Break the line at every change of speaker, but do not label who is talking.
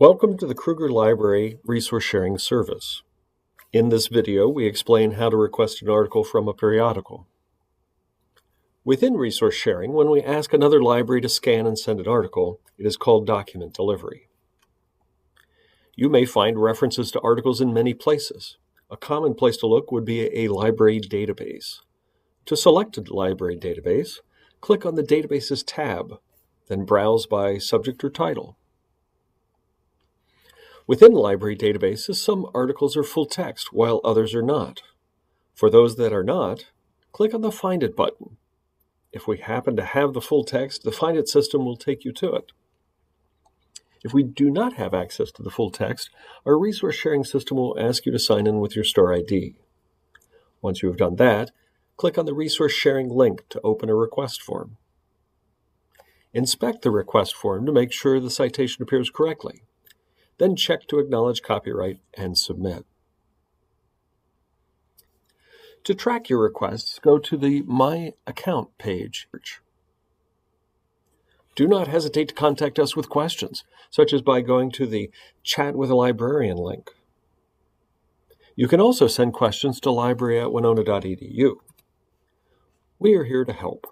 Welcome to the Krueger Library Resource Sharing Service. In this video, we explain how to request an article from a periodical. Within resource sharing, when we ask another library to scan and send an article, it is called document delivery. You may find references to articles in many places. A common place to look would be a library database. To select a library database, click on the Databases tab, then browse by subject or title. Within library databases, some articles are full text, while others are not. For those that are not, click on the Find It button. If we happen to have the full text, the Find It system will take you to it. If we do not have access to the full text, our resource sharing system will ask you to sign in with your store ID. Once you have done that, click on the resource sharing link to open a request form. Inspect the request form to make sure the citation appears correctly. Then check to acknowledge copyright and submit. To track your requests, go to the My Account page. Do not hesitate to contact us with questions, such as by going to the Chat with a Librarian link. You can also send questions to library@winona.edu. We are here to help.